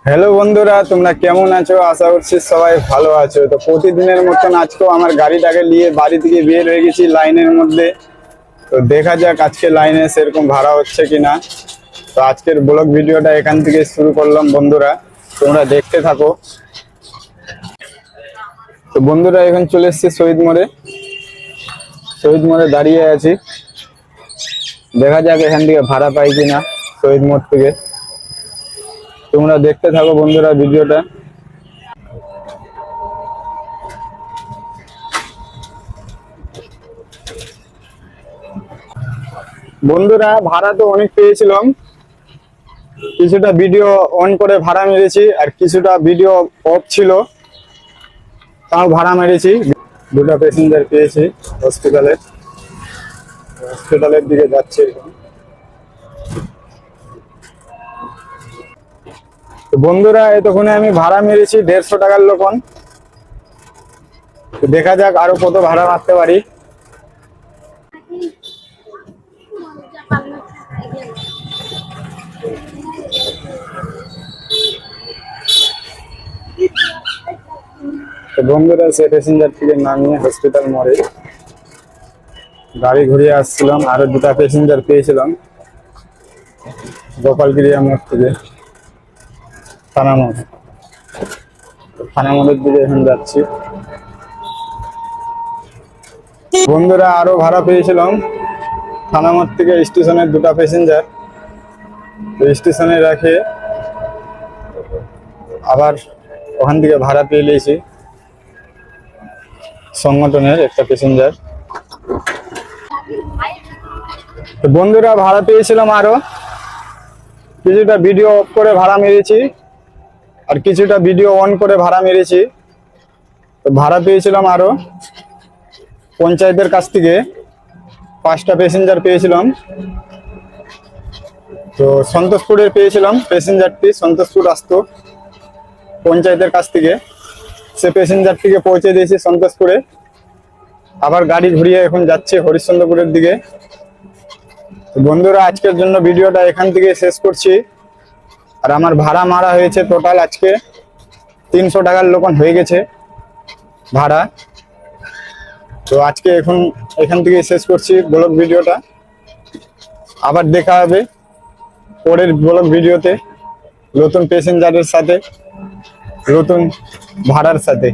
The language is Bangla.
হ্যালো বন্ধুরা, তোমরা কেমন আছো? আশা করছি সবাই ভালো আছো। তো প্রতিদিনের মতন আজকেও আমার গাড়িটাকে নিয়ে বাড়ি থেকে বের হয়ে গেছি লাইনের মধ্যে। তো দেখা যাক আজকে লাইনে সেরকম ভাড়া হচ্ছে কিনা। তো আজকের ব্লগ ভিডিওটা এখান থেকে শুরু করলাম বন্ধুরা, তোমরা দেখতে থাকো। তো বন্ধুরা এখন চলে এসেছি শহীদ মোড়ে দাঁড়িয়ে আছি। দেখা যাক এখান থেকে ভাড়া পাই কিনা শহীদ মোড় থেকে। তোমরা দেখতে থাকো বন্ধুরা ভিডিওটা। বন্ধুরা ভাড়া তো অনেক পেয়েছিলাম, কিছুটা ভিডিও অন করে ভাড়া মেরেছি আর কিছুটা ভিডিও অফ ছিল তাও ভাড়া মেরেছি। দুটো প্যাসেঞ্জার পেয়েছি হসপিটালের দিকে যাচ্ছে। তো বন্ধুরা এতক্ষণে আমি ভাড়া মেরেছি 150 টাকার লোকন। দেখা যাক আরো কত ভাড়া মারতে পারি। তো বন্ধুরা সে প্যাসেঞ্জার থেকে নামিয়ে হসপিটাল মোড়ে গাড়ি ঘুরিয়ে আসছিলাম। আরো দুটা প্যাসেঞ্জার পেয়েছিলাম গোপালগিরিয়া মোড় থেকে থানা মোড়ের দিকে এখন যাচ্ছি। বন্ধুরা আরো ভাড়া পেয়েছিলাম থানা মোড় থেকে স্টেশনের দুটা প্যাসেঞ্জার। স্টেশনে রাখে আবার ওখান থেকে ভাড়া পেয়ে নিয়েছি সংগঠনের একটা প্যাসেঞ্জার। তো বন্ধুরা ভাড়া পেয়েছিলাম আরো কিছুটা ভিডিও অফ করে ভাড়া মেরেছি আর কিছুটা ভিডিও অন করে ভাড়া মেরেছি। তো ভাড়া পেয়েছিলাম আরো পঞ্চায়েতের কাছ থেকে 5টা প্যাসেঞ্জার পেয়েছিলাম। তো সন্তোষপুরের পেয়েছিলাম প্যাসেঞ্জারটি, সন্তোষপুর আসতো পঞ্চায়েতের কাছ থেকে। সে প্যাসেঞ্জারটিকে পৌঁছে দিয়েছি সন্তোষপুরে। আবার গাড়ি ঘুরিয়ে এখন যাচ্ছে হরিশ্চন্দ্রপুরের দিকে। বন্ধুরা আজকের জন্য ভিডিওটা এখান থেকে শেষ করছি। আর আমার ভাড়া মারা হয়েছে টোটাল আজকে 300 টাকার লোকন হয়ে গেছে ভাড়া। তো আজকে এখান থেকে শেষ করছি ব্লগ ভিডিওটা। আবার দেখা হবে পরের ব্লগ ভিডিওতে নতুন প্যাসেঞ্জারের সাথে, নতুন ভাড়ার সাথে।